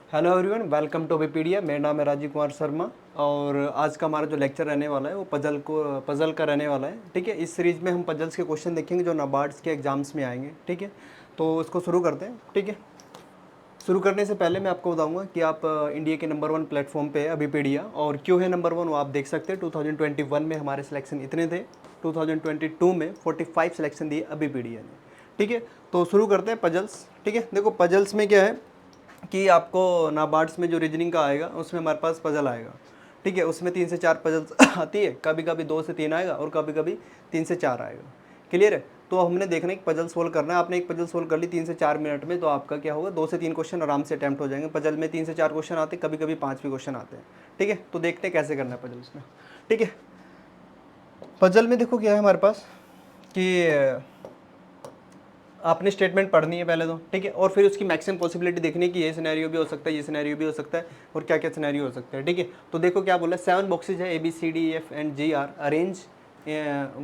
Hello everyone, welcome to Vipedia. मेरा नाम है राजीव कुमार शर्मा और आज का हमारा जो लेक्चर रहने वाला है वो पजल का रहने वाला है। ठीक है, इस सीरीज़ में हम पजल्स के क्वेश्चन देखेंगे जो नाबार्ड्स के एग्जाम्स में आएंगे। ठीक है, तो उसको शुरू करते हैं। ठीक है, शुरू करने से पहले मैं आपको बताऊंगा कि आप इंडिया के नंबर 1 प्लेटफॉर्म पे है अभिपीडिया, और क्यों है नंबर 1 वो आप देख सकते हैं। 2021 में हमारे सिलेक्शन इतने थे, 2022 में 45 सिलेक्शन दिए अभिपीडिया ने। ठीक है, तो शुरू करते हैं पजल्स। ठीक है, देखो पजल्स में क्या है कि आपको नाबार्ड्स में जो रीजनिंग का आएगा उसमें हमारे पास पजल आएगा। ठीक है, उसमें 3 से 4 पजल्स आती है, कभी कभी 2 से 3 आएगा और कभी कभी 3 से 4 आएगा। क्लियर है? तो हमने देखना है एक पजल सोल्व करना है। आपने एक पजल सोल्व कर ली 3 से 4 मिनट में, तो आपका क्या होगा, 2 से 3 क्वेश्चन आराम से अटैम्प्ट हो जाएंगे। पजल में 3 से 4 क्वेश्चन आते हैं, कभी कभी 5 भी क्वेश्चन आते हैं। ठीक है, तो देखते हैं कैसे करना है पजल्स में। ठीक है, पजल में देखो क्या है हमारे पास कि आपने स्टेटमेंट पढ़नी है पहले तो। ठीक है, और फिर उसकी मैक्सिमम पॉसिबिलिटी देखने की, ये सिनेरियो भी हो सकता है, ये सिनेरियो भी हो सकता है, और क्या क्या सिनेरियो हो सकता है। ठीक है, तो देखो क्या बोला है, 7 बॉक्सेज है, ABCDEF and G are arrange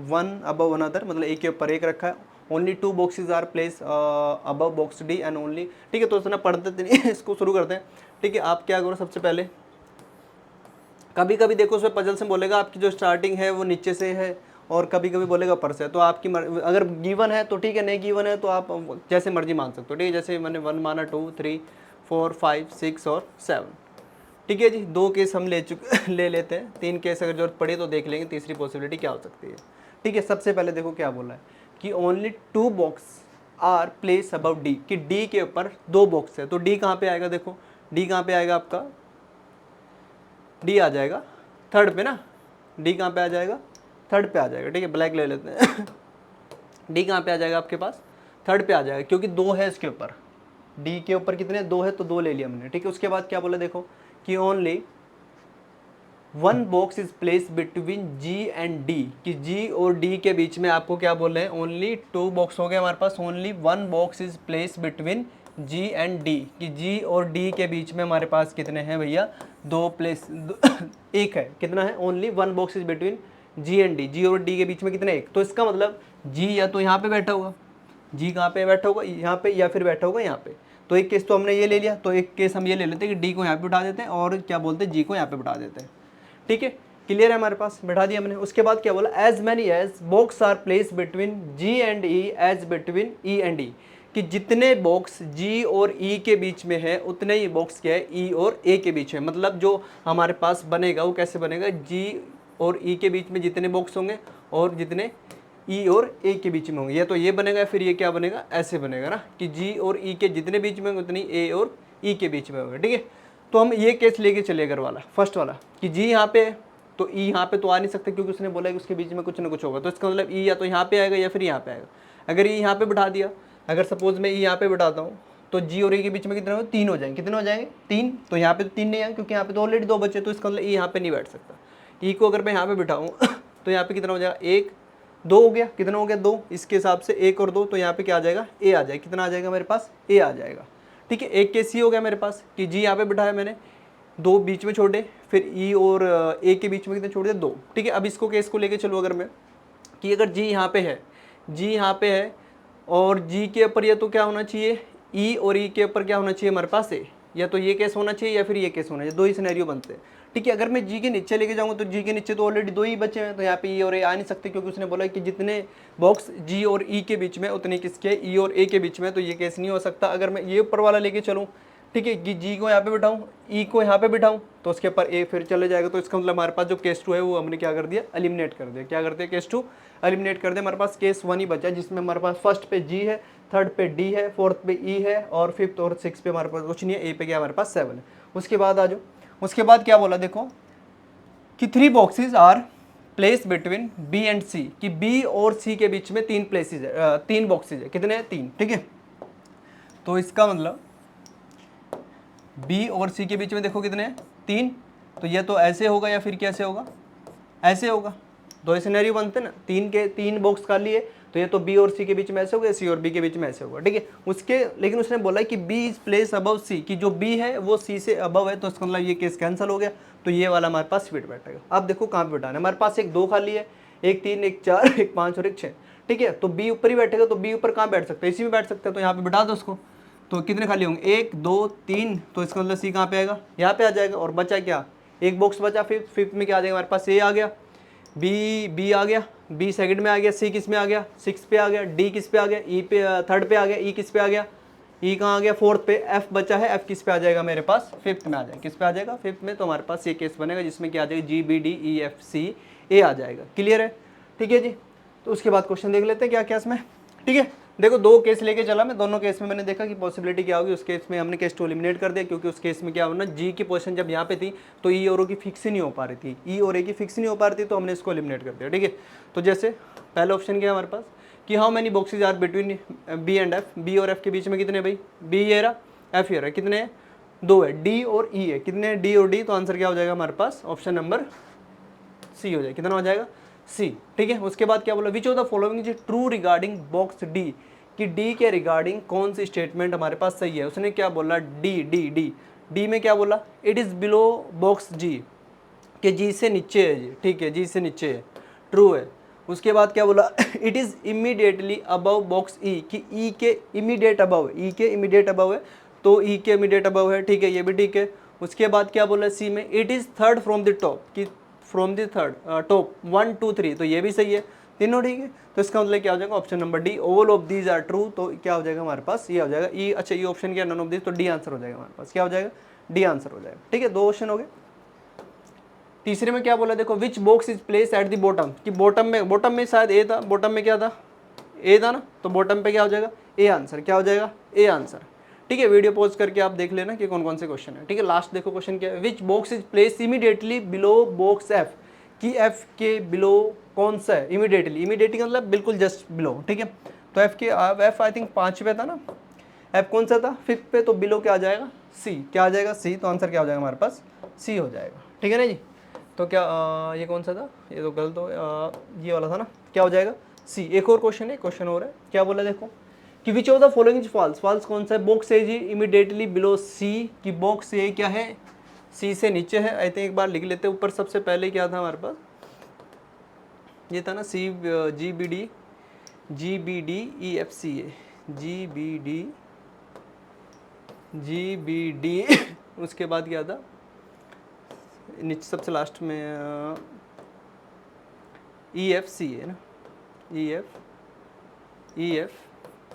one above another, मतलब एक के ऊपर एक रखा है। Only 2 boxes are place above box D and only. ठीक है, तो इतना पढ़ते नहीं इसको शुरू करते हैं। ठीक है, आप क्या करो, सबसे पहले कभी कभी देखो उसमें पजल से बोलेगा आपकी जो स्टार्टिंग है वो नीचे से है, और कभी कभी बोलेगा ऊपर से। तो आपकी अगर गिवन है तो ठीक है, नहीं गिवन है तो आप जैसे मर्जी मान सकते हो। ठीक है, जैसे मैंने 1 माना, 2 3 4 5 6 और 7। ठीक है जी, 2 केस हम ले लेते हैं, 3 केस अगर जरूरत पड़ी तो देख लेंगे तीसरी पॉसिबिलिटी क्या हो सकती है। ठीक है, सबसे पहले देखो क्या बोला है कि only 2 box are place above D, कि डी के ऊपर 2 बॉक्स है। तो डी कहाँ पे आएगा, देखो डी कहाँ पे आएगा आपका, डी आ जाएगा थर्ड पे ना। डी कहाँ पे आ जाएगा, थर्ड पे आ जाएगा। ठीक है, ब्लैक ले लेते हैं डी कहाँ पे आ जाएगा आपके पास, थर्ड पे आ जाएगा, क्योंकि 2 है इसके ऊपर। डी के ऊपर कितने, 2 है, तो 2 ले लिया हमने। ठीक है, उसके बाद क्या बोला देखो कि only 1 box is place between G and D, कि जी और डी के बीच में आपको क्या बोल रहे हैं, ओनली 2 बॉक्स हो गए हमारे पास। Only 1 box is place between G and D, कि जी और डी के बीच में हमारे पास कितने हैं भैया, 2 प्लेस एक है। कितना है, only 1 box is between G and D, G और डी के बीच में कितने, एक। तो इसका मतलब जी या तो यहाँ पे बैठा होगा, जी कहाँ पे बैठा होगा, यहाँ पे, या फिर बैठा होगा यहाँ पे। तो एक केस तो हमने ये ले लिया, तो एक केस हम ये ले लेते हैं कि डी को यहाँ पे बिठा देते हैं और क्या बोलते हैं, जी को यहाँ पे बिठा देते हैं। ठीक है, क्लियर है, हमारे पास बैठा दिया हमने। उसके बाद क्या बोला, as many as box are place between G and E as between E and E, कि जितने बॉक्स जी और ई के बीच में है उतने ही बॉक्स क्या है, ई और ए के बीच है। मतलब जो हमारे पास बनेगा वो कैसे बनेगा, जी और ई के बीच में जितने बॉक्स होंगे और जितने ई और ए के बीच में होंगे, या तो ये बनेगा या फिर ये क्या बनेगा, ऐसे बनेगा ना, कि जी और ई के जितने बीच में होंगे उतनी ए और ई के बीच में होंगे। ठीक है, तो हम ये केस लेके चले अगर वाला फर्स्ट वाला, कि जी यहाँ पे है तो ई यहाँ पे तो आ नहीं सकते, क्योंकि उसने बोला कि उसके बीच में कुछ ना कुछ होगा। तो इसका मतलब ई या तो यहाँ पे आएगा या फिर यहाँ पे आएगा। अगर ई यहाँ पे बिठा दिया, अगर सपोज मैं ई यहाँ पे बिठाता हूँ, तो जी और ई के बीच में कितने हो, 3 हो जाएंगे। कितने हो जाएंगे, 3। तो यहाँ पे तो 3 नहीं आए, क्योंकि यहाँ पे तो ऑलरेडी 2 बचे। तो इसका मतलब ई यहाँ पे नहीं बैठ सकता। ई को अगर मैं यहाँ पे बिठाऊँ तो यहाँ पे कितना हो जाएगा, 1 2 हो गया। कितना हो गया, 2। इसके हिसाब से 1 और 2, तो यहाँ पे क्या आ जाएगा, ए आ जाएगा। कितना आ जाएगा मेरे पास, ए आ जाएगा। ठीक है, एक केस ये हो गया मेरे पास कि जी यहाँ पे बिठाया मैंने, 2 बीच में छोड़े, फिर ई और ए के बीच में कितने छोड़ दिए, 2। ठीक है, अब इसको केस को लेके चलो अगर मैं, कि अगर जी यहाँ पे है, जी यहाँ पे है और जी के ऊपर या तो क्या होना चाहिए, ई और ई के ऊपर क्या होना चाहिए हमारे पास, ए। या तो ये केस होना चाहिए या फिर ये केस होना चाहिए, 2 ही सिनेरियो बनते हैं। ठीक है, अगर मैं जी के नीचे लेके जाऊंगा तो जी के नीचे तो ऑलरेडी 2 ही बचे हैं, तो यहाँ पे ई और ए आ नहीं सकते, क्योंकि उसने बोला कि जितने बॉक्स जी और ई के बीच में उतने किसके, ई और ए के बीच में। तो ये केस नहीं हो सकता। अगर मैं ये ऊपर वाला लेके चलूँ, ठीक है, कि जी को यहाँ पे बिठाऊँ, ई को यहाँ पे बिठाऊँ, तो उसके ऊपर ए फिर चले जाएगा। तो इसका मतलब हमारे पास जो केस 2 है वो हमने क्या कर दिया, एलिमिनेट कर दिया। क्या करते हैं, केस 2 एलिमिनेट कर दिया। हमारे पास केस 1 ही बचा, जिसमें हमारे पास फर्स्ट पे जी है, थर्ड पे डी है, फोर्थ पे ई है, और फिफ्थ और सिक्स पे हमारे पास कुछ नहीं है, ए पे क्या हमारे पास 7 है। उसके बाद आ जाओ, उसके बाद क्या बोला देखो कि 3 boxes are place between B and C, कि बी और सी के बीच में 3 प्लेसेस है, 3 बॉक्सेस है। कितने हैं, 3। ठीक है, तो इसका मतलब बी और सी के बीच में देखो कितने हैं, 3। तो ये तो ऐसे होगा या फिर कैसे होगा, ऐसे होगा। 2 सिनेरियो बनते ना, 3 के 3 बॉक्स कर लिए, तो ये तो बी और सी के बीच में ऐसे होगा, सी और बी के बीच में ऐसे होगा। ठीक है, उसके लेकिन उसने बोला कि B is place above sea, कि जो बी है वो सी से अबव है। तो इसका मतलब ये केस कैंसिल हो गया। तो ये वाला हमारे पास फिट बैठेगा। अब देखो कहाँ पे बैठाना है, हमारे पास एक 2 खाली है, एक 3, एक 4, एक 5 और एक 6। ठीक है, तो बी ऊपर ही बैठेगा, तो बी ऊपर कहाँ बैठ सकता है, इसी में बैठ सकता है। तो यहाँ पे बिठा दो उसको। तो कितने खाली होंगे, 1 2 3, तो इसका मतलब सी कहाँ पे आएगा, यहाँ पे आ जाएगा। और बचा क्या, एक बॉक्स बचा फिफ्थ में क्या आ जाएगा हमारे पास, ए आ गया, बी आ गया, बी सेकंड में आ गया, सी किस में आ गया, 6 पे आ गया, डी किस पे आ गया, ई पे थर्ड पे आ गया, ई किस पे आ गया, ई कहाँ आ गया, फोर्थ पे, एफ बचा है, एफ किस पे आ जाएगा मेरे पास, फिफ्थ में आ जाएगा। किस पे आ जाएगा, फिफ्थ में। तो हमारे पास ये केस बनेगा जिसमें क्या आ जाएगा, G B D E F C A आ जाएगा। क्लियर है, ठीक है जी। तो उसके बाद क्वेश्चन देख लेते हैं क्या क्या इसमें, ठीक है। देखो 2 केस लेके चला मैं, दोनों केस में मैंने देखा कि पॉसिबिलिटी क्या होगी। उस केस में हमने केस 2 एलिमिनेट कर दिया, क्योंकि उस केस में क्या होना, जी की पोजीशन जब यहाँ पे थी तो ई और ओ की फिक्स ही नहीं हो पा रही थी, ई और ए की फिक्स नहीं हो पा रही थी, तो हमने इसको एलिमिनेट कर दिया, ठीक है। तो जैसे पहला ऑप्शन क्या है हमारे पास कि how many boxes are between B and F, B और एफ के बीच में कितने भाई, बी ये रहा, एफ ये रहा, कितने हैं, 2 है, डी और ई है, कितने हैं, डी और डी। तो आंसर क्या हो जाएगा हमारे पास, ऑप्शन नंबर सी हो जाएगा। कितना हो जाएगा, सी, ठीक है। उसके बाद क्या बोला, विच of the following is true regarding box D, कि डी के रिगार्डिंग कौन सी स्टेटमेंट हमारे पास सही है। उसने क्या बोला, डी डी डी डी में क्या बोला, इट इज़ बिलो बॉक्स जी, कि जी से नीचे है जी, ठीक है, जी से नीचे है, ट्रू है। उसके बाद क्या बोला, it is immediately above box E, कि ई के इमीडिएट अबव है, ई के इमीडिएट अबव है, तो ई के इमीडिएट अबव है, ठीक है, ये भी ठीक है। उसके बाद क्या बोला सी में, it is third from the top, कि फ्रॉम द थर्ड टॉप 1 2 3, तो ये भी सही है, तीनों ठीक है। तो इसका मतलब क्या हो जाएगा, option number D, all of these are true. तो क्या हो जाएगा हमारे पास, ये हो जाएगा ई। अच्छा ये ऑप्शन क्या, नन ऑफ दीज, तो डी आंसर हो जाएगा हमारे पास, क्या हो जाएगा, डी आंसर हो जाएगा, ठीक है। 2 ऑप्शन हो गए। तीसरे में क्या बोला, देखो which box is place at the bottom, कि बॉटम में शायद ए था, बॉटम में क्या था, ए था ना, तो बॉटम पे क्या हो जाएगा, ए आंसर, क्या हो जाएगा, ए आंसर, ठीक है। वीडियो पॉज करके आप देख लेना कि कौन कौन से क्वेश्चन है, ठीक है। लास्ट देखो क्वेश्चन क्या है, which box is place immediately below box F, कि एफ के बिलो कौन सा है, इमीडिएटली मतलब बिल्कुल जस्ट बिलो, ठीक है। तो एफ के, एफ आई थिंक 5 पे था ना, एफ कौन सा था, 5th पे, तो बिलो क्या आ जाएगा, सी, क्या आ जाएगा, सी। तो आंसर क्या हो जाएगा हमारे पास, सी हो जाएगा, ठीक है ना जी। तो क्या ये कौन सा था, ये तो गलत हो, ये वाला था ना, क्या हो जाएगा, सी। एक और क्वेश्चन है, क्वेश्चन और है, क्या बोला देखो, कि which of the following is false, false कौन सा है, box A G immediately below C, कि बॉक्स ए क्या है, सी से नीचे है। आई थिंक एक बार लिख लेते हैं, ऊपर सबसे पहले क्या था हमारे पास, ये था ना, C G B D E F C A, G B D उसके बाद क्या था नीचे सबसे लास्ट में, ई एफ सी है ना, ई एफ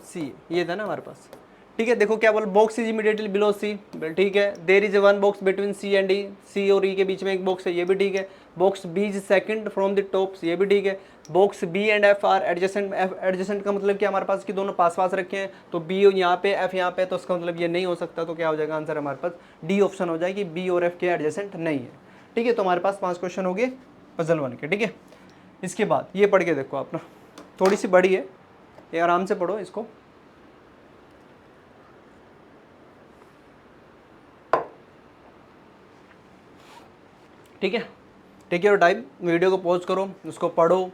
सी, ये था ना हमारे पास, ठीक है। देखो क्या बोला, box is immediately below C, ठीक है। There is one box between C and E, C और ई के बीच में एक बॉक्स है, ये भी ठीक है। Box B is second from the top, ये भी ठीक है। Box B and F are adjacent, adjacent का मतलब क्या, हमारे पास कि दोनों पास पास रखे हैं, तो बी यहाँ पे, एफ यहाँ पे, तो उसका मतलब ये नहीं हो सकता। तो क्या हो जाएगा आंसर हमारे पास, डी ऑप्शन हो जाएगी, बी और एफ के एडजेसेंट नहीं है, ठीक है। तो हमारे पास 5 क्वेश्चन हो गए पजल 1 के, ठीक है। इसके बाद ये पढ़ के देखो आप ना, थोड़ी सी बड़ी है, ये आराम से पढ़ो इसको, ठीक है। टेक योर टाइम, वीडियो को पॉज करो, उसको पढ़ो,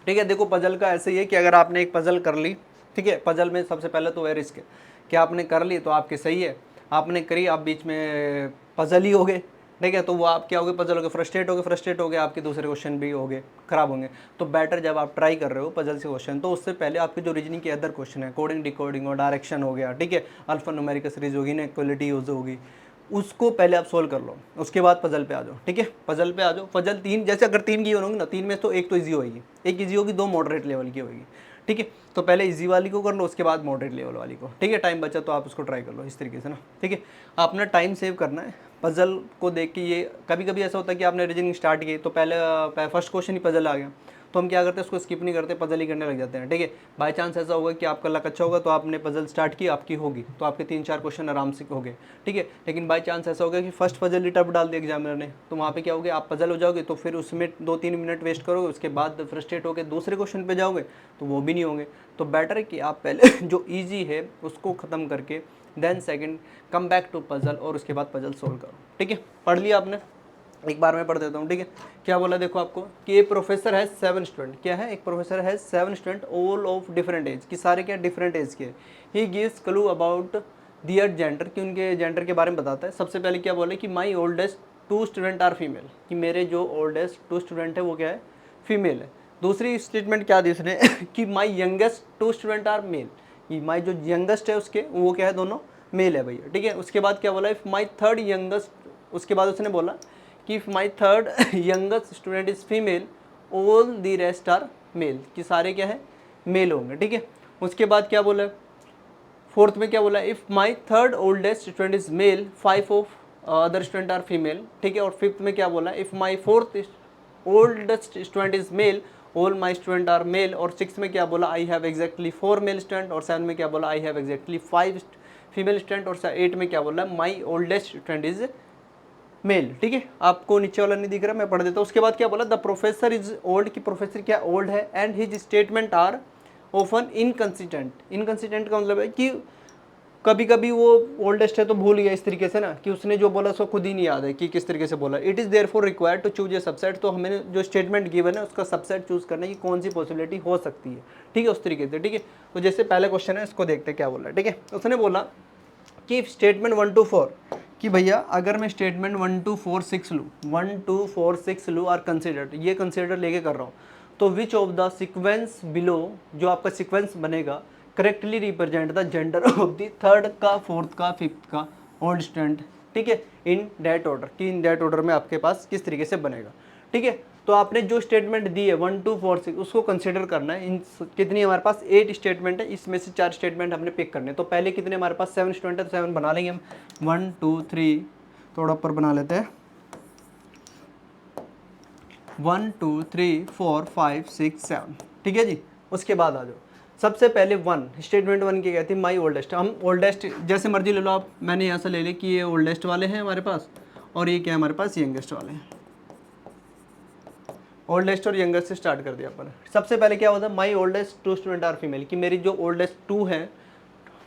ठीक है। देखो पजल का ऐसे ही है कि अगर आपने एक पजल कर ली, ठीक है, पजल में सबसे पहले तो वह रिस्क है कि आपने कर ली तो आपके सही है, आपने करी आप बीच में पजल ही हो गए, ठीक है, तो वो आप क्या हो गए, पजल हो गए, फ्रस्ट्रेट हो गए, आपके दूसरे क्वेश्चन भी हो गए खराब होंगे। तो बेटर जब आप ट्राई कर रहे हो पजल से क्वेश्चन, तो उससे पहले आपके जो रीजनिंग के अदर क्वेश्चन है, कोडिंग डिकोडिंग और डायरेक्शन हो गया, ठीक है, अल्फा न्यूमेरिकल सीरीज होगी, इनइक्वालिटी यूज होगी, उसको पहले आप सोल्व कर लो, उसके बाद पजल पे आ जाओ, ठीक है। पजल पे आ जाओ, पजल 3, जैसे अगर 3 की होंगी ना, 3 में तो एक तो ईजी होगी, एक ईजी होगी, 2 मॉडरेट लेवल की होगी, ठीक है। तो पहले इजी वाली को कर लो, उसके बाद मॉडरेट लेवल वाली को, ठीक है। टाइम बचा तो आप उसको ट्राई कर लो इस तरीके से ना, ठीक है। आपने टाइम सेव करना है, पजल को देख के। ये कभी कभी ऐसा होता है कि आपने रीजनिंग स्टार्ट की तो पहले फर्स्ट क्वेश्चन ही पजल आ गया, तो हम क्या करते हैं, उसको स्किप नहीं करते, पजल ही करने लग जाते हैं, ठीक है। बाय चांस ऐसा होगा कि आपका लक अच्छा होगा तो आपने पजल स्टार्ट की, आपकी होगी, तो आपके 3-4 क्वेश्चन आराम से हो गए, ठीक है। लेकिन बाय चांस ऐसा होगा कि फर्स्ट पजल ही टफ डाल दिया एग्जामिनर ने, तो वहाँ पे क्या होगा, आप पजल हो जाओगे, तो फिर उसमें 2-3 मिनट वेस्ट करोगे, उसके बाद फ्रस्ट्रेट होकर दूसरे क्वेश्चन पे जाओगे तो वो भी नहीं होंगे। तो बेटर है कि आप पहले जो ईजी है उसको ख़त्म करके then second come back to puzzle, और उसके बाद पजल सोल्व करो, ठीक है। पढ़ लिया आपने, एक बार मैं पढ़ देता हूँ, ठीक है। क्या बोला देखो आपको, कि एक प्रोफेसर है 7 स्टूडेंट, क्या है, एक प्रोफेसर है 7 student all of different age, कि सारे क्या डिफरेंट एज के। He gives clue about their gender, कि उनके जेंडर के बारे में बताता है। सबसे पहले क्या बोले कि my oldest 2 student are female, कि मेरे जो ओल्डेस्ट 2 स्टूडेंट है वो क्या है, फीमेल है। दूसरी स्टेटमेंट क्या दी उसने कि माई यंगेस्ट 2 स्टूडेंट आर मेल, ये माई जो यंगेस्ट है उसके वो क्या है, दोनों मेल है भैया, ठीक है। उसके बाद क्या बोला, इफ़ माई थर्ड यंगेस्ट, उसके बाद उसने बोला कि if my third youngest student is female all the rest are male, कि सारे क्या है, मेल होंगे, ठीक है। उसके बाद क्या बोला, फोर्थ में क्या बोला, if my third oldest student is male 5 of other student are female, ठीक है। और फिफ्थ में क्या बोला, if my fourth oldest student is male all my student are male. और सिक्स में क्या बोला, I have exactly 4 male student. और 7 में क्या बोला, I have exactly 5 female student. और 8 में क्या बोला, my oldest student is male, ठीक है। आपको नीचे वाला नहीं दिख रहा, मैं पढ़ देता हूँ। उसके बाद क्या बोला, द प्रोफेसर इज ओल्ड, कि प्रोफेसर क्या ओल्ड है, and his statement are often inconsistent. Inconsistent का मतलब है कि कभी कभी वो ओल्डेस्ट है तो भूल गया इस तरीके से ना, कि उसने जो बोला उसको खुद ही नहीं याद है कि किस तरीके से बोला। It is therefore required to choose a subset, तो हमें जो स्टेटमेंट गिवन है उसका सबसेट चूज करना है कि कौन सी पॉसिबिलिटी हो सकती है, ठीक है, उस तरीके से, ठीक है। तो जैसे पहले क्वेश्चन है, इसको देखते हैं क्या बोला, ठीक है। उसने बोला कि स्टेटमेंट 1 to 4, कि भैया अगर मैं स्टेटमेंट 1 to 4 6 लूँ, 1 to 4 6 लूँ और कंसिडर, ये कंसिडर लेके कर रहा हूँ, तो विच ऑफ द सिक्वेंस बिलो, जो आपका सिक्वेंस बनेगा, correctly represent the gender of the third का, फोर्थ का, फिफ्थ का ओल्ड स्टूडेंट, ठीक है, इन डैट ऑर्डर, कि इन डैट ऑर्डर में आपके पास किस तरीके से बनेगा, ठीक है। तो आपने जो स्टेटमेंट दी है 1 2 4 6 उसको कंसिडर करना है। इन कितनी हमारे पास 8 स्टेटमेंट है, इसमें से 4 स्टेटमेंट हमने पिक करने। तो पहले कितने हमारे पास 7 स्टूडेंट है, तो 7 बना लेंगे हम, 1 2 3, थोड़ा ऊपर बना लेते हैं, 1 2 3 4 5 6 7, ठीक है जी। उसके बाद आ जाओ, सबसे पहले 1 स्टेटमेंट 1 की कहती है माई ओल्डेस्ट। हम ओल्डेस्ट जैसे मर्जी ले लो आप, मैंने यहाँ से ले ली कि ये ओल्डेस्ट वाले हैं हमारे पास, और ये क्या है हमारे पास, यंगेस्ट वाले हैं। ओल्डेस्ट और यंगेस्ट से स्टार्ट कर दिया अपन। सबसे पहले क्या होता है, my oldest 2 student are female, कि मेरी जो ओल्डेस्ट 2 है,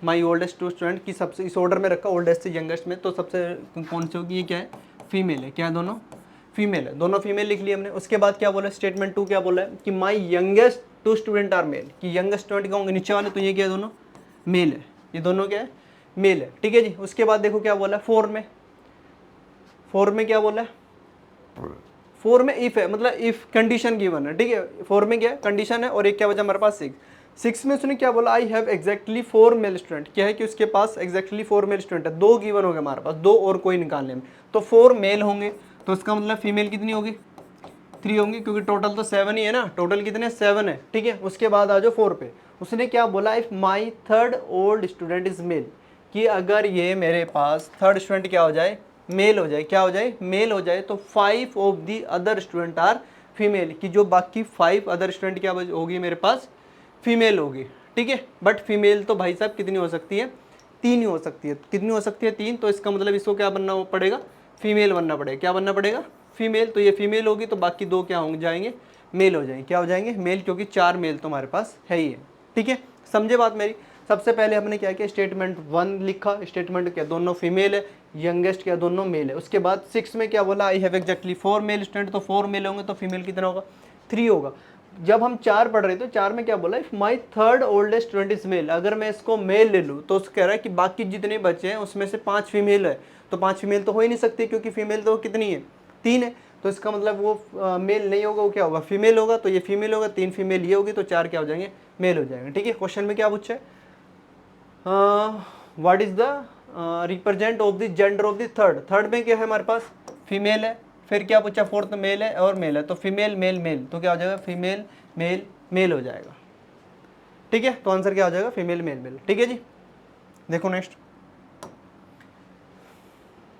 माई ओल्डेस्ट 2 स्टूडेंट की सबसे इस ऑर्डर में रखा ओल्डेस्ट से यंगेस्ट में, तो सबसे कौन सी होगी, ये क्या है, फीमेल है, क्या है, दोनों फीमेल है, दोनों फीमेल लिख लिया हमने। उसके बाद क्या बोला, स्टेटमेंट 2 क्या बोला है, कि माई यंगेस्ट 2 स्टूडेंट आर मेल, कि यंगेस्ट स्टूडेंट क्या होंगे, नीचे वाले, तो ये क्या है, दोनों मेल है, ये दोनों क्या है, मेल है, ठीक है जी। उसके बाद देखो क्या बोला, 4 में क्या बोला है, 4 में इफ है, मतलब इफ कंडीशन गिवन है, ठीक है। 4 में क्या कंडीशन है, और एक क्या बचा हमारे पास 6 में उसने क्या बोला, I have exactly 4 male student, क्या है कि उसके पास एग्जैक्टली 4 मेल स्टूडेंट है, 2 गिवन हो गए हमारे पास, 2 और कोई निकालने में, तो 4 मेल होंगे, तो इसका मतलब फीमेल कितनी होगी, 3 होंगी, क्योंकि टोटल तो 7 ही है ना, टोटल कितने 7 है, ठीक है। उसके बाद आ जाओ 4 पे, उसने क्या बोला, if my third old student is mail, कि अगर ये मेरे पास थर्ड स्टूडेंट क्या हो जाए, मेल हो जाए, क्या हो जाए, मेल हो जाए, तो 5 of the other student are female, कि जो बाकी 5 अदर स्टूडेंट क्या होगी मेरे पास, फीमेल होगी, ठीक है। बट फीमेल तो भाई साहब कितनी हो सकती है, 3 ही हो सकती है, कितनी हो सकती है, 3। तो इसका मतलब इसको क्या बनना पड़ेगा, फीमेल बनना पड़ेगा, क्या बनना पड़ेगा, फीमेल। तो ये फीमेल होगी, तो बाकी 2 क्या होंगे, जाएंगे मेल हो जाएंगे, क्या हो जाएंगे, मेल, क्योंकि 4 मेल तो हमारे पास है ही है, ठीक है। समझे बात मेरी। सबसे पहले हमने क्या किया, स्टेटमेंट 1 लिखा, स्टेटमेंट क्या, दोनों फीमेल है, यंगेस्ट क्या, दोनों मेल है। उसके बाद 6 में क्या बोला, I have exactly 4 male student, तो 4 मेल होंगे, तो फीमेल कितना होगा, 3 होगा। जब हम 4 पढ़ रहे थे, 4 में क्या बोला, if my third oldest student is mail, अगर मैं इसको मेल ले लूँ, तो उसको कह रहा है कि बाकी जितने बच्चे हैं उसमें से 5 फीमेल है, तो 5 फीमेल तो हो ही नहीं सकती, क्योंकि फीमेल तो कितनी है, 3 है। तो इसका मतलब वो मेल नहीं होगा, वो क्या होगा, फीमेल होगा, तो ये फीमेल होगा, 3 फीमेल ये होगी, तो 4 क्या हो जाएंगे, मेल हो जाएंगे, ठीक है। क्वेश्चन में क्या पूछा है, what is the represent of the gender of the third, third में क्या है हमारे पास, फीमेल है, फिर क्या पूछा, फोर्थ मेल है और मेल है, तो फीमेल मेल मेल, तो क्या हो जाएगा, फीमेल मेल मेल हो जाएगा, ठीक है। तो आंसर क्या हो जाएगा, फीमेल मेल मेल, ठीक है जी। देखो नेक्स्ट,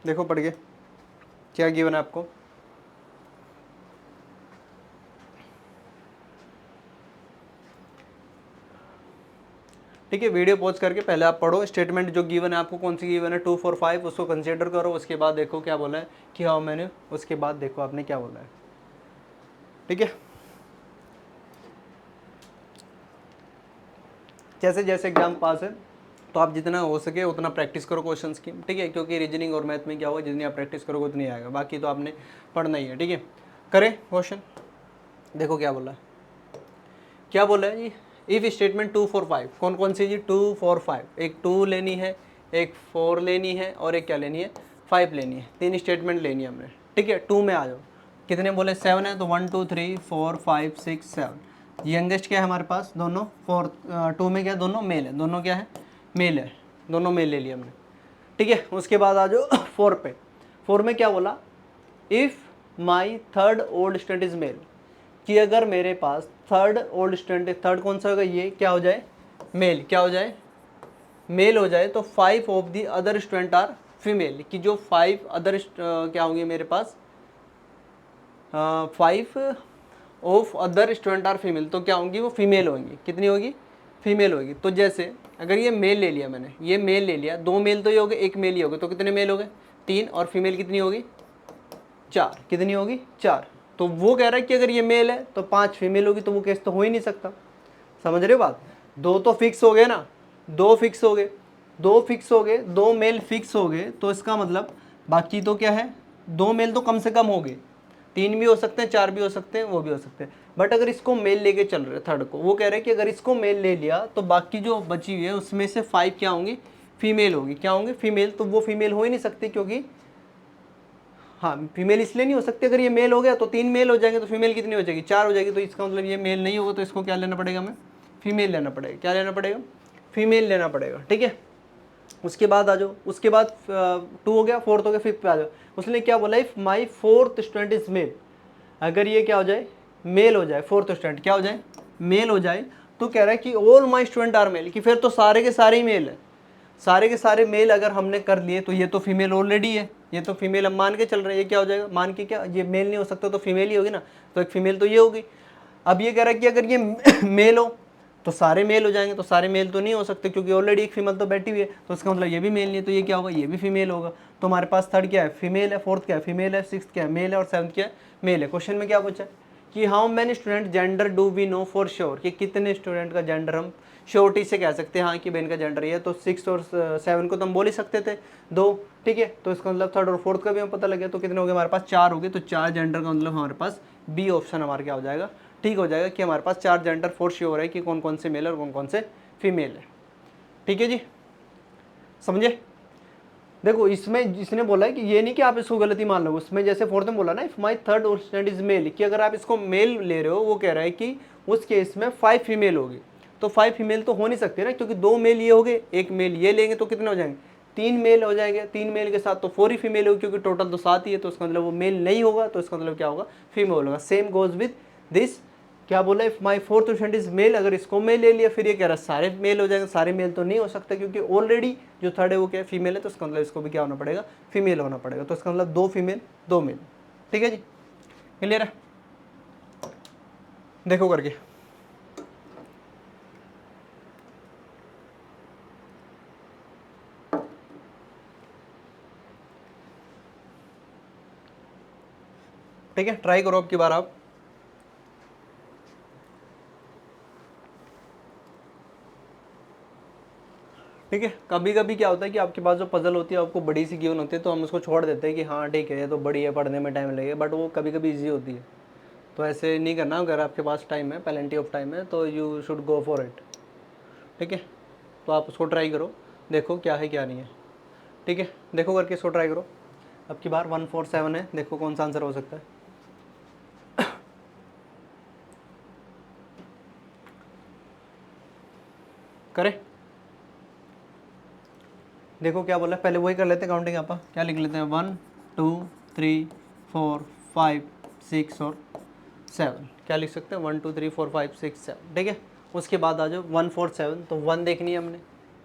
देखो पढ़ के क्या गिवन है आपको, ठीक है। वीडियो पॉज करके पहले आप पढ़ो, स्टेटमेंट जो गिवन है आपको, कौन सी गिवन है, 2 4 5, उसको कंसीडर करो। उसके बाद देखो क्या बोला है, कि हाँ मैंने, उसके बाद देखो आपने क्या बोला है, ठीक है। जैसे जैसे एग्जाम पास है, तो आप जितना हो सके उतना प्रैक्टिस करो क्वेश्चंस की, ठीक है, क्योंकि रीजनिंग और मैथ में क्या होगा, जितनी आप प्रैक्टिस करोगे उतनी आएगा, बाकी तो आपने पढ़ना ही है, ठीक है। करें क्वेश्चन, देखो क्या बोला है, क्या बोला है जी, इफ स्टेटमेंट 2 4 5, कौन कौन सी जी, 2 4 5, एक 2 लेनी है, एक 4 लेनी है, और एक क्या लेनी है, 5 लेनी है, 3 स्टेटमेंट लेनी है हमने, ठीक है। 2 में आ जाओ, कितने बोले, 7 है, तो 1 2 3 4 5 6 7, यंगेस्ट क्या है हमारे पास, दोनों 2 में क्या है, दोनों मेल है, दोनों क्या है, मेल है, दोनों मेल ले लिया हमने, ठीक है। उसके बाद आ जाओ 4 पे। 4 में क्या बोला, if my third old student is mail, कि अगर मेरे पास थर्ड ओल्ड स्टूडेंट, थर्ड कौन सा होगा, ये क्या हो जाए, मेल, क्या हो जाए, मेल हो जाए, तो 5 of the other student are female, कि जो 5 अदर क्या होंगे मेरे पास, 5 of other student are female, तो क्या होंगी, वो फीमेल होंगी, कितनी होगी, फीमेल होगी। तो जैसे अगर ये मेल ले लिया मैंने, ये मेल ले लिया, 2 मेल तो ये हो गए, 1 मेल ही हो गए, तो कितने मेल हो गए, 3, और फीमेल कितनी होगी, 4, कितनी होगी, 4। तो वो कह रहा है कि अगर ये मेल है तो 5 फीमेल होगी, तो वो केस तो हो ही नहीं सकता, समझ रहे हो बात। 2 तो फिक्स हो गए ना, 2 फिक्स हो गए, 2 फिक्स हो गए, 2 मेल फिक्स हो गए, तो इसका मतलब बाकी तो क्या है, 2 मेल तो कम से कम हो गए, 3 भी हो सकते हैं, 4 भी हो सकते हैं, वो भी हो सकते हैं। बट अगर इसको मेल लेके चल रहे थर्ड को, वो कह रहे हैं कि अगर इसको मेल ले लिया तो बाकी जो बची हुई है उसमें से 5 क्या होंगी, फीमेल होगी, क्या होंगे, फीमेल। तो वो फीमेल हो ही नहीं सकती, क्योंकि हाँ फीमेल इसलिए नहीं हो सकती, अगर ये मेल हो गया तो 3 मेल हो जाएंगे, तो फीमेल कितनी हो जाएगी, 4 हो जाएगी। तो इसका मतलब ये मेल नहीं होगा, तो इसको क्या लेना पड़ेगा, हमें फीमेल लेना पड़ेगा, क्या लेना पड़ेगा, फीमेल लेना पड़ेगा, ठीक है। उसके बाद आ जाओ, उसके बाद 2 हो गया, 4th हो गया, 5th पे आ जाओ। उसने क्या बोला, if my 4th student is mail, अगर ये क्या हो जाए, मेल हो जाए, 4th स्टूडेंट क्या हो जाए, मेल हो जाए, तो कह रहा है कि all my student are male, कि फिर तो सारे के सारे ही मेल है, सारे के सारे मेल अगर हमने कर लिए, तो ये तो फीमेल ऑलरेडी है, ये तो फीमेल हम मान के चल रहे हैं, ये क्या हो जाएगा, मान के क्या, ये मेल नहीं हो सकता तो फीमेल ही होगी ना, तो एक फीमेल तो ये होगी। अब ये कह रहा है कि अगर ये मेल हो तो सारे मेल हो जाएंगे, तो सारे मेल तो नहीं हो सकते, क्योंकि ऑलरेडी एक फीमेल तो बैठी हुई है, तो इसका मतलब ये भी मेल नहीं है, तो ये क्या होगा, ये भी फीमेल होगा। तो हमारे पास थर्ड क्या है, फीमेल है, 4th क्या है, फीमेल है, 6th क्या है, मेल है, और 7th क्या है, मेल है। क्वेश्चन में क्या पूछा है कि how many student gender do we know for sure, कि कितने स्टूडेंट का जेंडर हम श्योरिटी से कह सकते हैं, हाँ कि बेन का जेंडर ये है। तो 6 और 7 को तो हम बोल ही सकते थे, 2, ठीक है। तो इसका मतलब थर्ड और फोर्थ का भी हमें पता लग गया, तो कितने हो गए हमारे पास, 4 हो गए। तो 4 जेंडर का मतलब हमारे पास बी ऑप्शन हमारा क्या हो जाएगा, ठीक हो जाएगा, कि हमारे पास 4 जेंडर फोर श्योर है कि कौन कौन से मेल और कौन कौन से फीमेल है, ठीक है जी, समझे। देखो इसमें इसने बोला है कि ये नहीं कि आप इसको गलती मान लो, उसमें जैसे 4th में बोला ना, if my third student is mail, कि अगर आप इसको मेल ले रहे हो, वो कह रहा है कि उस केस में 5 फीमेल होगी, तो 5 फीमेल तो हो नहीं सकती ना, क्योंकि 2 मेल ये हो गए, 1 मेल ये लेंगे, तो कितने हो जाएंगे, 3 मेल हो जाएंगे, 3 मेल के साथ तो 4 ही फीमेल होगी, क्योंकि टोटल तो 7 ही है, तो इसका मतलब वो मेल नहीं होगा, तो इसका मतलब क्या होगा, फीमेल होगा। सेम गोज विद दिस, क्या बोला, if my 4th student is mail, अगर इसको मेल ले लिया, फिर ये कह रहा है सारे मेल हो जाएंगे, सारे मेल तो नहीं हो सकता, क्योंकि ऑलरेडी जो थर्ड है वो क्या है, फीमेल है, तो इसका मतलब इसको भी क्या होना पड़ेगा, फीमेल होना पड़ेगा। तो इसका मतलब 2 फीमेल 2 मेल, ठीक है जी, क्लियर है, देखो करके। ठीक है, ट्राई करो अब की बार आप। ठीक है, कभी कभी क्या होता है कि आपके पास जो पजल होती है आपको बड़ी सी गिवन होती है, तो हम उसको छोड़ देते हैं कि हाँ ठीक है ये तो बड़ी है, पढ़ने में टाइम लगेगा, बट वो कभी कभी ईजी होती है। तो ऐसे नहीं करना, अगर आपके पास टाइम है, प्लेंटी ऑफ टाइम है, तो you should go for it, ठीक है। तो आप उसको ट्राई करो, देखो क्या है क्या नहीं है, ठीक है, देखो करके इसको ट्राई करो। अब की बार 147 है, देखो कौन सा आंसर हो सकता है। करें, देखो क्या बोला है, पहले वही कर लेते हैं काउंटिंग, आप क्या लिख लेते हैं, 1 2 3 4 5 6 और 7, क्या लिख सकते हैं, 1 2 3 4 5 6 7, ठीक है। उसके बाद आ जाओ 147, तो 1 देखनी है हमने,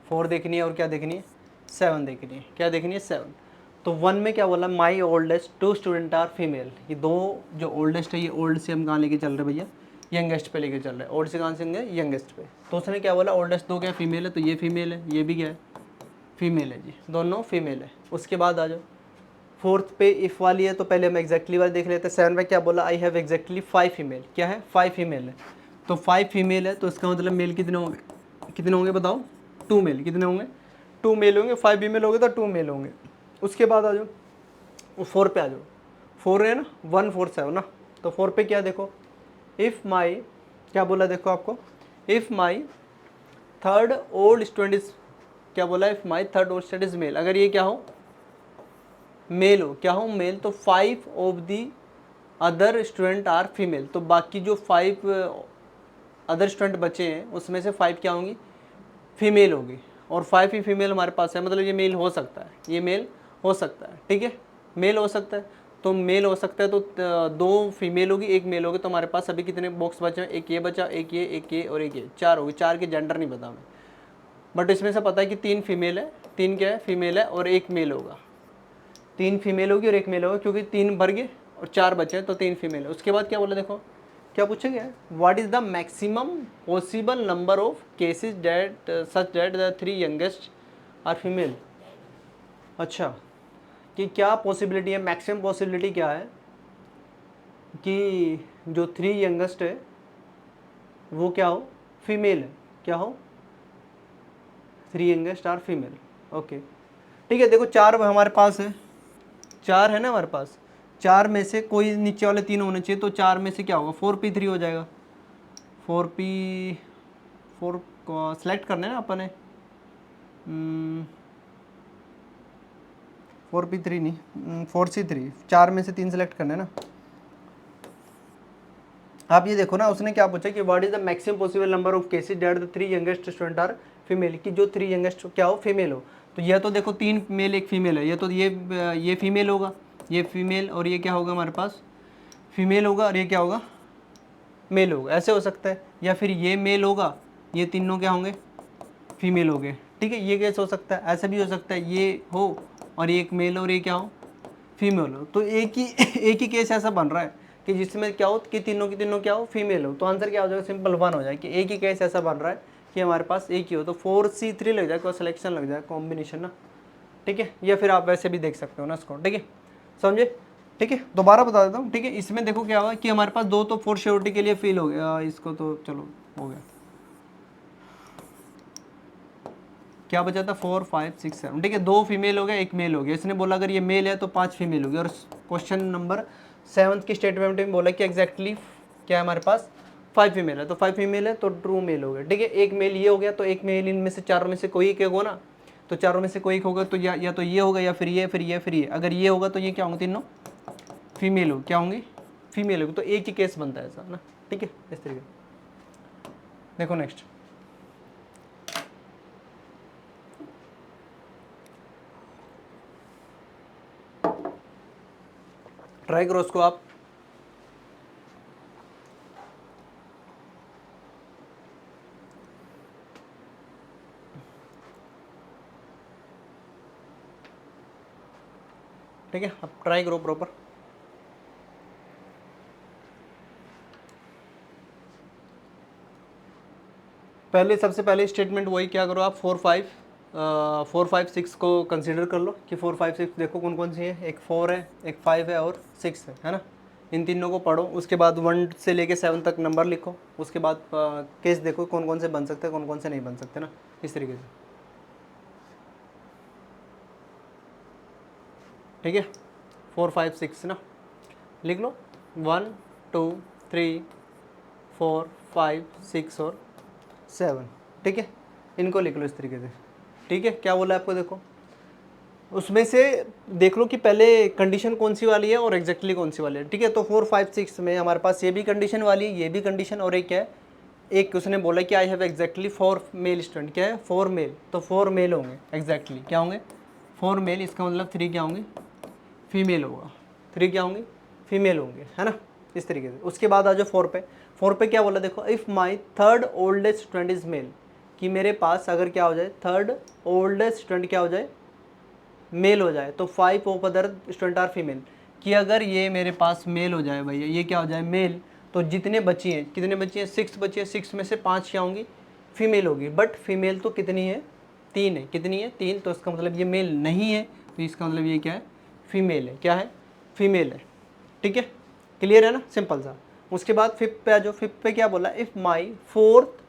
4 देखनी है, और क्या देखनी है, 7 देखनी है, क्या देखनी है, 7। तो 1 में क्या बोला, my oldest 2 student are female, ये 2 जो ओल्डेस्ट है, ये ओल्ड से हम कहाँ लेके चल रहे हैं भैया, यंगेस्ट पे लेके चल रहे हैं, ओल्ड से कहाँ से यंगेस्ट पे। तो उसने क्या बोला, ओल्डेस्ट 2 क्या फीमेल है, तो ये फीमेल है, ये भी क्या है, फीमेल है जी, दोनों फीमेल है। उसके बाद आ जाओ 4th पे इफ़ वाली है, तो पहले हम एग्जैक्टली वाली देख लेते हैं। 7 में क्या बोला, आई हैव एग्जैक्टली 5 फीमेल, क्या है, 5 फीमेल है, तो 5 फीमेल है, तो इसका मतलब मेल कितने होंगे, कितने होंगे बताओ, 2 मेल, कितने होंगे, 2 मेल होंगे, 5 फीमेल होंगे तो 2 मेल होंगे। उसके बाद आ जाओ 4 पे आ जाओ, 4 है ना, 147 ना, तो 4 पे क्या देखो, इफ़ माई, क्या बोला देखो आपको, if my third old student is, क्या बोला, if my third old student is mail, अगर ये क्या हो, मेल हो, क्या हो, मेल, तो 5 of the other student are female, तो बाकी जो 5 अदर स्टूडेंट बचे हैं उसमें से 5 क्या होंगी, फीमेल होगी, और 5 ही फीमेल हमारे पास है, मतलब ये मेल हो सकता है, ये मेल हो सकता है, ठीक है, मेल हो सकता है। तो मेल हो सकता है तो 2 फीमेल होगी 1 मेल होगी, तो हमारे पास अभी कितने बॉक्स बचे हैं, एक ये बचा, एक ये और एक ये, 4 होगी। 4 के जेंडर नहीं पता हमें, बट इसमें से पता है कि 3 फीमेल है, 3 क्या है, फीमेल है, और 1 मेल होगा। 3 फीमेल होगी और 1 मेल होगा, क्योंकि 3 भर गए और 4 बचे हैं, तो 3 फीमेल है। उसके बाद क्या बोला, देखो क्या पूछा गया है, what is the maximum possible number of cases that such that the 3 youngest are female. अच्छा, कि क्या पॉसिबिलिटी है, मैक्सिमम पॉसिबिलिटी क्या है कि जो 3 यंगेस्ट है वो क्या हो, फीमेल है, क्या हो, 3 यंगेस्ट आर फीमेल। ओके, ठीक है। देखो 4 हमारे पास है, 4 है ना हमारे पास, 4 में से कोई नीचे वाले 3 होने चाहिए, तो 4 में से क्या होगा, 4p3 हो जाएगा। 4 सेलेक्ट करना है ना अपन ने, 4p3 नहीं, 4c3, 4 में से 3 सेलेक्ट करना है ना। आप ये देखो ना, उसने क्या पूछा कि what is the maximum possible number of cases that the 3 youngest student are female, कि जो 3 यंगेस्ट क्या हो, फीमेल हो। तो यह तो देखो 3 मेल 1 फीमेल है, ये तो ये फीमेल होगा, ये फीमेल, और ये क्या होगा हमारे पास, फीमेल होगा, और ये क्या होगा, मेल होगा। ऐसे हो सकता है, या फिर ये मेल होगा, ये तीनों क्या होंगे, फीमेल हो गए, ठीक है। ये केस हो सकता है, ऐसा भी हो सकता है ये हो और ये एक मेल और ये क्या हो, फीमेल हो। तो एक ही एक ही केस ऐसा बन रहा है कि जिसमें क्या हो कि तीनों की तीनों क्या हो, फीमेल हो। तो आंसर क्या हो जाएगा, सिंपल 1 हो जाएगा, कि एक ही केस ऐसा बन रहा है कि हमारे पास एक ही हो। तो 4c3 लग जाएगा, सिलेक्शन लग जाएगा, कॉम्बिनेशन ना, ठीक है। या फिर आप वैसे भी देख सकते हो ना इसको, ठीक है, समझे, ठीक है। दोबारा बता देता हूँ, ठीक है। इसमें देखो क्या हुआ कि हमारे पास 2 तो फॉर श्योरिटी के लिए फील हो गया, इसको तो चलो हो गया। क्या बचा था, 4 5 6 7, ठीक है। 2 फीमेल हो गया, 1 मेल हो गया। इसने बोला अगर ये मेल है तो 5 फीमेल हो गया। और क्वेश्चन नंबर 7 की स्टेटमेंट में बोला कि एग्जैक्टली क्या है हमारे पास, 5 फीमेल है, तो 5 फीमेल है तो ट्रू मेल हो गया, ठीक है। 1 मेल ये हो गया, तो 1 मेल इनमें से 4 में से कोई एक होगा ना, तो चारों में से कोई एक होगा, तो या तो ये होगा, या फिर ये, फिर ये, फिर ये। अगर ये होगा तो ये क्या होंगे, तीनों फीमेल हो, क्या होंगे, फीमेल होगी। तो एक ही केस बनता है ऐसा ना, ठीक है, इस तरीके। देखो नेक्स्ट, ट्राई करो उसको आप। ठीक है, अब ट्राई करो प्रॉपर। पहले सबसे पहले स्टेटमेंट वही क्या करो आप, 4 5 6 को कंसीडर कर लो कि 4 5 6 देखो कौन कौन सी है, एक 4 है, एक 5 है और 6 है ना। इन तीनों को पढ़ो, उसके बाद 1 से लेके 7 तक नंबर लिखो, उसके बाद केस देखो कौन कौन से बन सकते हैं, कौन कौन से नहीं बन सकते ना, इस तरीके से, ठीक है। 4 5 6 ना लिख लो, 1 2 3 4 5 6 और 7, ठीक है। इनको लिख लो इस तरीके से, ठीक है। क्या बोला आपको, देखो उसमें से देख लो कि पहले कंडीशन कौन सी वाली है और एग्जैक्टली कौन सी वाली है, ठीक है। तो 4 5 6 में हमारे पास ये भी कंडीशन वाली है, ये भी कंडीशन, और एक क्या है, एक उसने बोला कि आई हैव एग्जैक्टली 4 मेल स्टूडेंट, क्या है 4 मेल, तो 4 मेल होंगे एग्जैक्टली, क्या होंगे 4 मेल। इसका मतलब 3 क्या होंगे, फीमेल होगा, 3 क्या होंगे, फीमेल होंगे, है ना, इस तरीके से। उसके बाद आ जाओ 4 पे। 4 पे क्या बोला, देखो if my third oldest student is male, कि मेरे पास अगर क्या हो जाए, थर्ड ओल्डेस्ट स्टूडेंट क्या हो जाए, मेल हो जाए, तो 5 of other student are female, कि अगर ये मेरे पास मेल हो जाए भैया, ये क्या हो जाए मेल, तो जितने बची हैं, कितने बची हैं, 6 बची हैं, 6 में से 5 क्या होंगी, फीमेल होगी। बट फीमेल तो कितनी है, 3 है, कितनी है, 3, तो इसका मतलब ये मेल नहीं है, तो इसका मतलब ये क्या है, फीमेल है, क्या है, फीमेल है, ठीक है। क्लियर है ना, सिंपल सा। उसके बाद 5th पे आ जाओ। 5th पे क्या बोला, if my fourth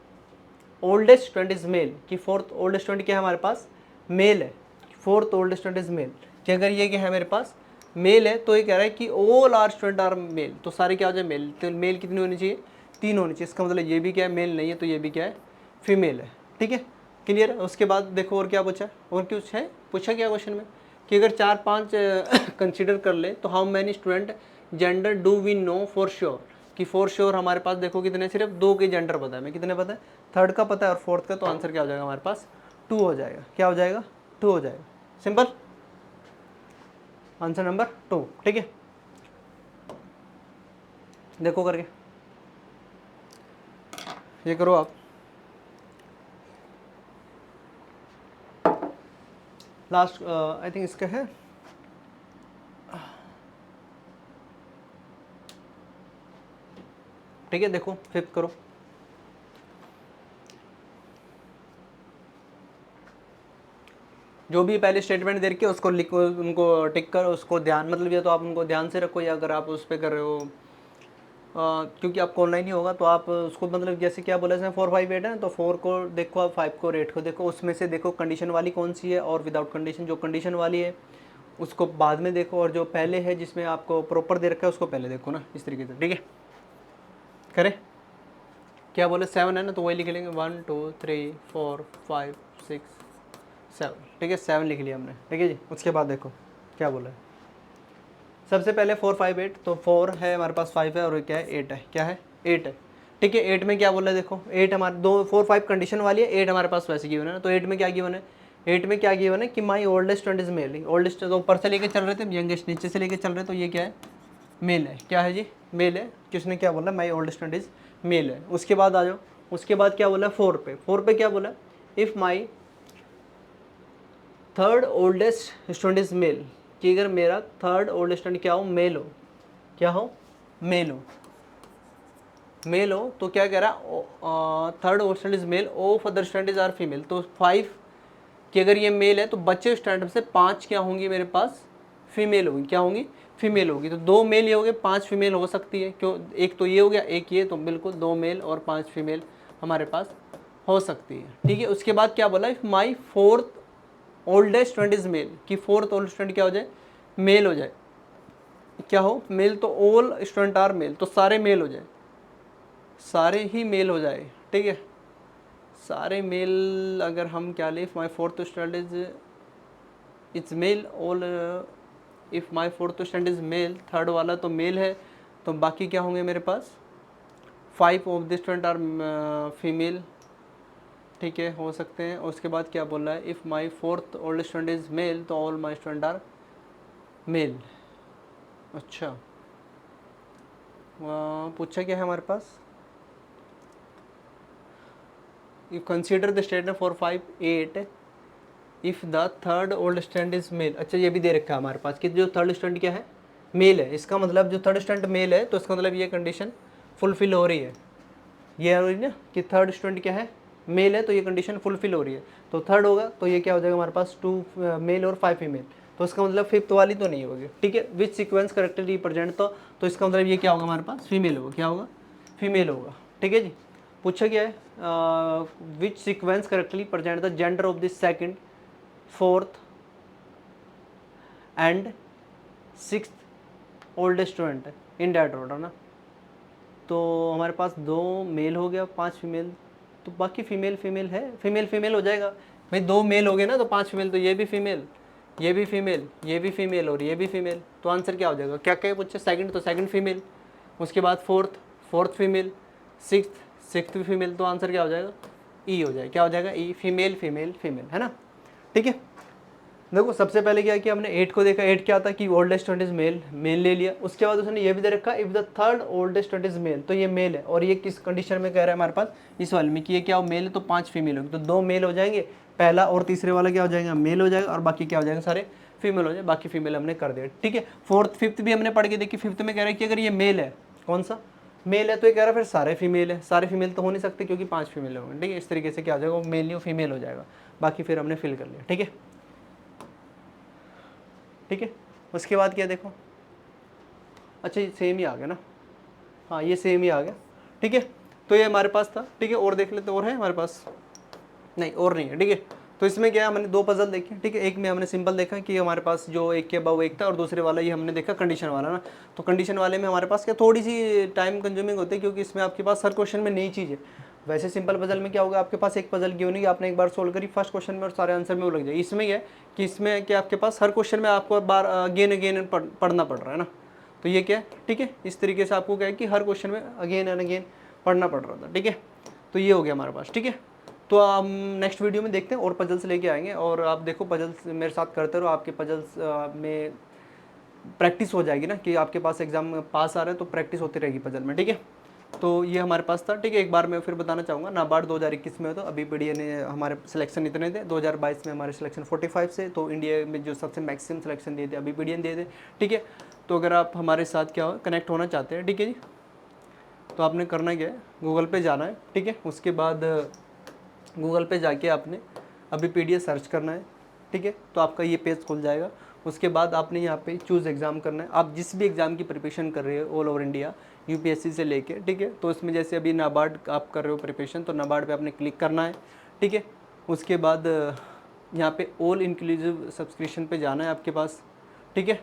oldest student is mail, कि फोर्थ ओल्डेस्ट स्टूडेंट क्या है हमारे पास, मेल है, fourth oldest student is mail, कि अगर ये क्या है मेरे पास मेल है, तो ये कह रहा है कि all are student are male, तो सारे क्या हो जाए मेल। तो मेल कितनी होनी चाहिए, 3 होनी चाहिए। इसका मतलब ये भी क्या है, मेल नहीं है, तो ये भी क्या है, फीमेल है, ठीक है। क्लियर है। उसके बाद देखो और क्या पूछा, और कुछ है, पूछा क्या क्वेश्चन में, कि अगर 4 5 कंसिडर कर ले, तो how many student gender do we know for sure, कि फॉर श्योर हमारे पास देखो कितने, सिर्फ 2 के जेंडर पता है, हमें कितने पता है, थर्ड का पता है और फोर्थ का, तो आंसर क्या हो जाएगा हमारे पास 2 हो जाएगा। क्या हो जाएगा 2 हो जाएगा, सिंपल आंसर नंबर 2। ठीक है, देखो करके ये करो आप। लास्ट आई थिंक इसका है, ठीक है, देखो फिफ्थ करो। जो भी पहले स्टेटमेंट दे रखी है उसको लिखो, उनको टिक करो, उसको ध्यान, मतलब ये तो आप उनको ध्यान से रखो, या अगर आप उस पर कर रहे हो क्योंकि आपको ऑनलाइन ही होगा, तो आप उसको मतलब जैसे क्या बोला इसमें 4 5 8 है, तो 4 को देखो, आप 5 को 8 को देखो, उसमें से देखो कंडीशन वाली कौन सी है और विदाउट कंडीशन, जो कंडीशन वाली है उसको बाद में देखो, और जो पहले है जिसमें आपको प्रॉपर दे रखा है उसको पहले देखो ना, इस तरीके से। ठीक है, करें क्या बोले 7 है ना, तो वही लिख लेंगे 1 2 3 4 5 6 7। ठीक है, 7 लिख लिया हमने। ठीक है जी, उसके बाद देखो क्या बोला है, सबसे पहले 4 5 8, तो 4 है हमारे पास, 5 है, और क्या है 8 है, क्या है 8 है। ठीक है, 8 में क्या बोला है, देखो 8 हमारे 2 4 5 कंडीशन वाली है, 8 हमारे पास वैसे गिवन है ना, तो 8 में क्या गिवन है, 8 में क्या गिवन है कि my oldest friend is male. Oldest तो ऊपर से लेके चल रहे थे, यंगेस्ट नीचे से लेके चल रहे, तो ये क्या है मेल है, क्या है जी मेल है। किसने क्या बोला, my oldest friend is male है। उसके बाद आ जाओ, उसके बाद क्या बोला 4 पे, 4 पे क्या बोला, if my third oldest student is mail, कि अगर मेरा थर्ड ओल्डेस्ट स्टूडेंट क्या हो, मेल हो, क्या हो मेल हो, मेल हो, तो क्या कह रहा third oldest student is male, of other student are female, तो 5 कि अगर ये मेल है तो बच्चे स्टूडेंट से 5 क्या होंगी मेरे पास फीमेल होगी, क्या होंगी फीमेल होगी, तो 2 मेल ये हो गए, 5 फीमेल हो सकती है, क्यों, एक तो ये हो गया एक ये, तो बिल्कुल 2 मेल और 5 फीमेल हमारे पास हो सकती है। ठीक है, उसके बाद क्या बोला, if my fourth oldest student is mail, कि फोर्थ ओल्ड स्टूडेंट क्या हो जाए मेल हो जाए, क्या हो मेल, तो ऑल स्टूडेंट आर मेल, तो सारे मेल हो जाए, सारे ही मेल हो जाए। ठीक है, सारे मेल अगर हम क्या ले, my fourth student is it's male all, if my fourth student is male, third वाला तो मेल है, तो बाकी क्या होंगे मेरे पास 5 of the student are female. ठीक है, हो सकते हैं। उसके बाद क्या बोल रहा है, if my fourth old student is male, तो all my student are male. अच्छा, पूछा क्या है हमारे पास, you consider the statement 4 5 8 if the third old student is male. अच्छा, ये भी दे रखा है हमारे पास कि जो थर्ड स्टूडेंट क्या है मेल है, इसका मतलब जो थर्ड स्टूडेंट मेल है, तो इसका मतलब ये कंडीशन फुलफिल हो रही है, ये हो रही ना कि थर्ड स्टूडेंट क्या है मेल है, तो ये कंडीशन फुलफिल हो रही है, तो थर्ड होगा, तो ये क्या हो जाएगा हमारे पास 2 मेल और 5 फीमेल, तो इसका मतलब फिफ्थ वाली तो नहीं होगी। ठीक है, विच सीक्वेंस करेक्टली रिप्रेजेंट, तो इसका मतलब ये क्या होगा हमारे पास फीमेल होगा, क्या होगा फीमेल होगा। ठीक है जी, पूछा गया है विच sequence correctly present the gender of this second fourth and sixth oldest student in that order ना, तो हमारे पास 2 मेल हो गया 5 फीमेल, तो बाकी फीमेल फीमेल है, फीमेल फीमेल हो जाएगा भाई, 2 मेल हो गए ना तो 5 फीमेल, तो ये भी फीमेल, ये भी फीमेल, ये भी फीमेल और ये भी फीमेल, तो आंसर क्या हो जाएगा, क्या क्या पूछे सेकंड, तो सेकंड फीमेल, उसके बाद फोर्थ फीमेल, सिक्स्थ भी फीमेल, तो आंसर क्या हो जाएगा ई हो जाएगा, क्या हो जाएगा ई, फीमेल फीमेल फीमेल, है ना। ठीक है, देखो सबसे पहले क्या किया हमने 8 को देखा, 8 क्या था कि oldest student is male, male ले लिया। उसके बाद उसने ये भी दे रखा if the third oldest student is male, तो ये मेल है, और ये किस कंडीशन में कह रहा है हमारे पास इस वाले में कि ये क्या हो मेल है, तो 5 फीमेल होगी, तो 2 मेल हो जाएंगे, पहला और तीसरे वाला क्या हो जाएगा मेल हो जाएगा, और बाकी क्या हो जाएगा सारे फीमेल हो जाए, बाकी फीमेल हमने कर दिया। ठीक है, फोर्थ फिफ्थ भी हमने पढ़ के देखी, फिफ्थ में कह रहा है कि अगर ये मेल है, कौन सा मेल है, तो ये कह रहा है फिर सारे फीमेल है, सारे फीमेल तो हो नहीं सकते क्योंकि 5 फीमेल होंगे। ठीक है, इस तरीके से क्या हो जाएगा, वो मेल नहीं फीमेल हो जाएगा, बाकी फिर हमने फिल कर लिया। ठीक है, ठीक है, उसके बाद क्या देखो, अच्छा ये सेम ही आ गया ना, हाँ ये सेम ही आ गया। ठीक है, तो ये हमारे पास था। ठीक है, और देख लेते, और है हमारे पास, नहीं और नहीं है। ठीक है, तो इसमें क्या है, हमने 2 पजल देखे। ठीक है, एक में हमने सिंपल देखा कि हमारे पास जो एक के अबव एक था, और दूसरे वाला ये हमने देखा कंडीशन वाला ना, तो कंडीशन वाले में हमारे पास क्या थोड़ी सी टाइम कंज्यूमिंग होती है, क्योंकि इसमें आपके पास हर क्वेश्चन में नई चीज़ है। वैसे सिंपल पजल में क्या होगा, आपके पास एक पजल गिवन है कि आपने एक बार सोल्व करी फर्स्ट क्वेश्चन में और सारे आंसर में वो लग जाए। इसमें क्या है कि इसमें क्या आपके पास हर क्वेश्चन में आपको बार अगेन अगेन पढ़ना पड़ रहा है ना, तो ये क्या है, ठीक है। इस तरीके से आपको क्या है कि हर क्वेश्चन में अगेन एंड अगेन पढ़ना पड़ रहा था, ठीक है। तो ये हो गया हमारे पास, ठीक है। तो हम नेक्स्ट वीडियो में देखते हैं और पजल्स लेके आएंगे, और आप देखो पजल्स मेरे साथ करते रहो, आपके पजल्स में प्रैक्टिस हो जाएगी ना, कि आपके पास एग्जाम पास आ रहे हैं तो प्रैक्टिस होती रहेगी पजल में, ठीक है। तो ये हमारे पास था, ठीक है। एक बार मैं फिर बताना चाहूँगा, नाबार्ड 2021 में तो अभी पीडीए ने हमारे सिलेक्शन इतने थे, 2022 में हमारे सिलेक्शन 45 से, तो इंडिया में जो सबसे मैक्सिमम सिलेक्शन दिए थे अभी पीडीए ने दिए थे, ठीक है। तो अगर आप हमारे साथ क्या हो कनेक्ट होना चाहते हैं, ठीक है जी, तो आपने करना क्या है, गूगल पे जाना है, ठीक है। उसके बाद गूगल पे जाके आपने अभी पीडीएफ सर्च करना है, ठीक है। तो आपका ये पेज खुल जाएगा। उसके बाद आपने यहाँ पे चूज़ एग्ज़ाम करना है, आप जिस भी एग्ज़ाम की प्रिपरेशन कर रहे हो ऑल ओवर इंडिया, यूपीएससी से लेके, ठीक है। तो इसमें जैसे अभी नाबार्ड आप कर रहे हो प्रिपरेशन, तो नाबार्ड पे आपने क्लिक करना है, ठीक है। उसके बाद यहाँ पे ऑल इंक्लूसिव सब्सक्रिप्शन पे जाना है आपके पास, ठीक है,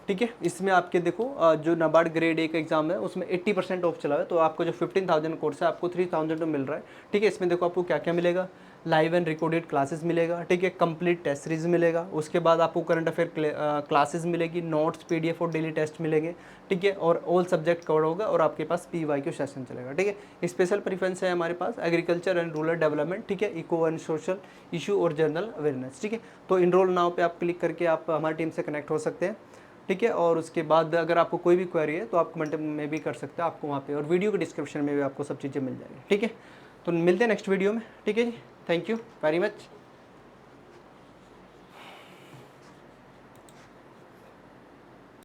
ठीक है। इसमें आपके देखो जो नाबार्ड ग्रेड 1 एग्जाम है उसमें 80% ऑफ चला है, तो आपको जो 15,000 कोर्स है आपको 3,000 में मिल रहा है, ठीक है। इसमें देखो आपको क्या क्या मिलेगा, लाइव एंड रिकॉर्डेड क्लासेस मिलेगा, ठीक है, कंप्लीट टेस्ट सीरीज मिलेगा, उसके बाद आपको करंट अफेयर क्लासेस मिलेगी, नोट्स पीडीएफ और डेली टेस्ट मिलेंगे, ठीक है, और ऑल सब्जेक्ट कवर होगा, और आपके पास PYQ सेशन चलेगा, ठीक है। स्पेशल प्रेफरेंस है हमारे पास एग्रीकल्चर एंड रूरल डेवलपमेंट, ठीक है, इको एंड सोशल इशू और जनरल अवेयरनेस, ठीक है। तो इनरोल नाउ पे आप क्लिक करके आप हमारी टीम से कनेक्ट हो सकते हैं, ठीक है। और उसके बाद अगर आपको कोई भी क्वेरी है तो आप कमेंट में भी कर सकते हैं, आपको वहाँ पे, और वीडियो के डिस्क्रिप्शन में भी आपको सब चीज़ें मिल जाएगी, ठीक है। तो मिलते हैं नेक्स्ट वीडियो में, ठीक है जी। Thank you very much.